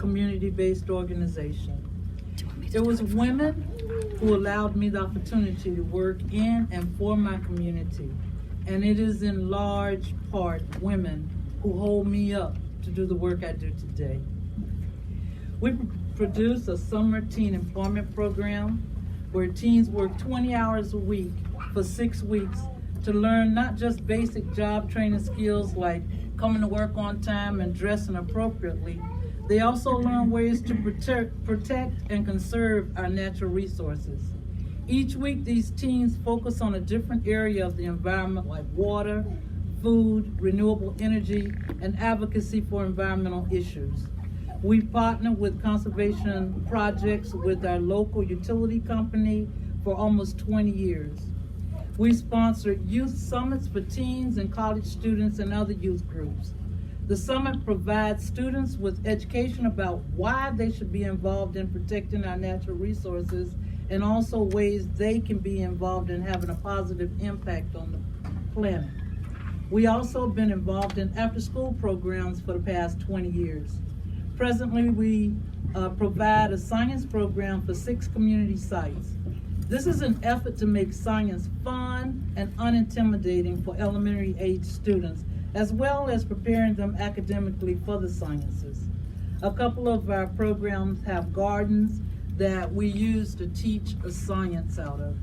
community-based organization. It was women who allowed me the opportunity to work in and for my community, and it is in large part women who hold me up to do the work I do today. We produce a summer teen employment program where teens work 20 hours a week for 6 weeks to learn not just basic job training skills like coming to work on time and dressing appropriately. They also learn ways to protect and conserve our natural resources. Each week, these teens focus on a different area of the environment like water, food, renewable energy, and advocacy for environmental issues. We partner with conservation projects with our local utility company for almost 20 years. We sponsor youth summits for teens and college students and other youth groups. The summit provides students with education about why they should be involved in protecting our natural resources and also ways they can be involved in having a positive impact on the planet. We also have been involved in after-school programs for the past 20 years. Presently, we provide a science program for 6 community sites. This is an effort to make science fun and unintimidating for elementary age students, as well as preparing them academically for the sciences. A couple of our programs have gardens that we use to teach a science out of.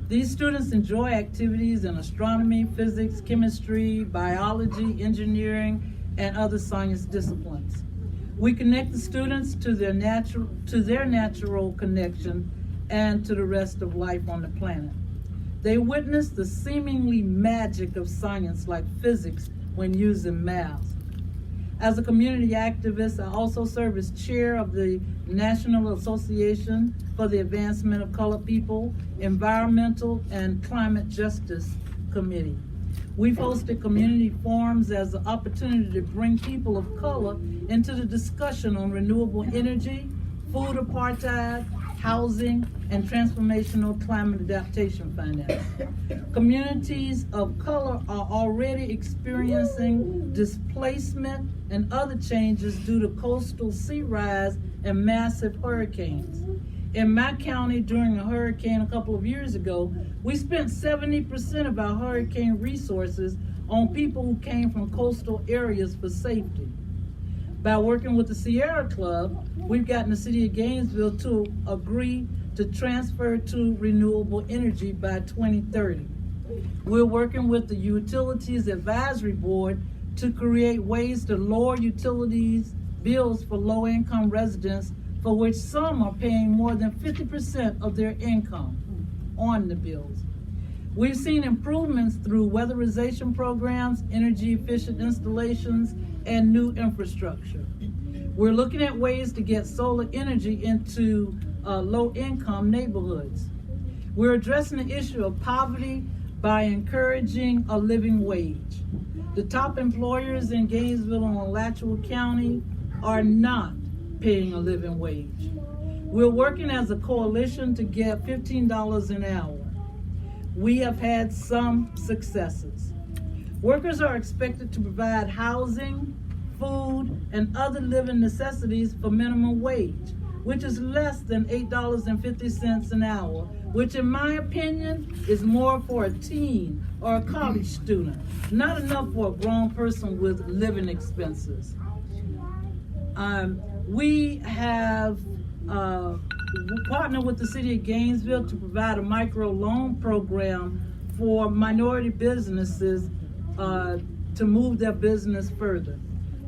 These students enjoy activities in astronomy, physics, chemistry, biology, engineering, and other science disciplines. We connect the students to their natural connection and to the rest of life on the planet. They witness the seemingly magic of science like physics when using math. As a community activist, I also serve as chair of the National Association for the Advancement of Colored People, Environmental and Climate Justice Committee. We've hosted community forums as an opportunity to bring people of color into the discussion on renewable energy, food apartheid, housing, and transformational climate adaptation finance. Communities of color are already experiencing displacement and other changes due to coastal sea rise and massive hurricanes. In my county, during a hurricane a couple of years ago, we spent 70% of our hurricane resources on people who came from coastal areas for safety. By working with the Sierra Club, we've gotten the city of Gainesville to agree to transfer to renewable energy by 2030. We're working with the Utilities Advisory Board to create ways to lower utilities bills for low-income residents, for which some are paying more than 50% of their income on the bills. We've seen improvements through weatherization programs, energy-efficient installations, and new infrastructure. We're looking at ways to get solar energy into low-income neighborhoods. We're addressing the issue of poverty by encouraging a living wage. The top employers in Gainesville and Alachua County are not paying a living wage. We're working as a coalition to get $15 an hour. We have had some successes. Workers are expected to provide housing, food, and other living necessities for minimum wage, which is less than $8.50 an hour, which in my opinion is more for a teen or a college student, not enough for a grown person with living expenses. We have partnered with the city of Gainesville to provide a micro loan program for minority businesses to move their business further.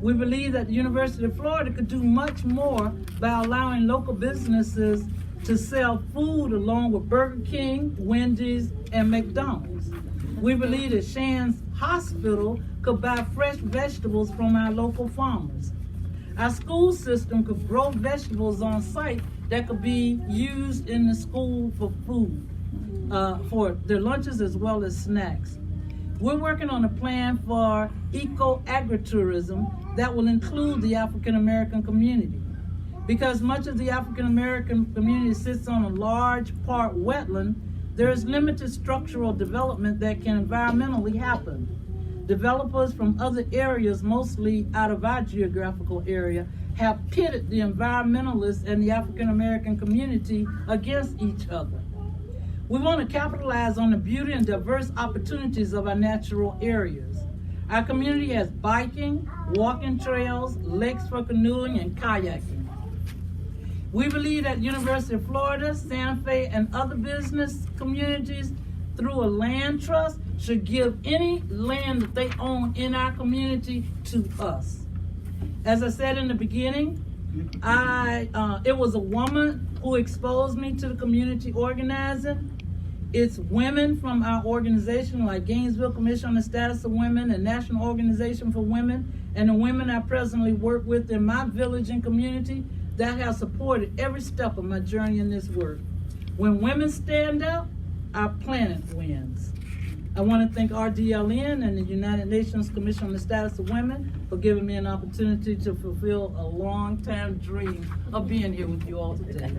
We believe that the University of Florida could do much more by allowing local businesses to sell food along with Burger King, Wendy's, and McDonald's. We believe that Shands Hospital could buy fresh vegetables from our local farmers. Our school system could grow vegetables on site that could be used in the school for food, for their lunches as well as snacks. We're working on a plan for eco-agritourism that will include the African American community. Because much of the African American community sits on a large part wetland, there is limited structural development that can environmentally happen. Developers from other areas, mostly out of our geographical area, have pitted the environmentalists and the African American community against each other. We want to capitalize on the beauty and diverse opportunities of our natural areas. Our community has biking, walking trails, lakes for canoeing, and kayaking. We believe that University of Florida, Santa Fe, and other business communities through a land trust should give any land that they own in our community to us. As I said in the beginning, it was a woman who exposed me to the community organizing. It's women from our organization like Gainesville Commission on the Status of Women and National Organization for Women, and the women I presently work with in my village and community that have supported every step of my journey in this work. When women stand up, our planet wins. I want to thank RDLN and the United Nations Commission on the Status of Women for giving me an opportunity to fulfill a long-time dream of being here with you all today.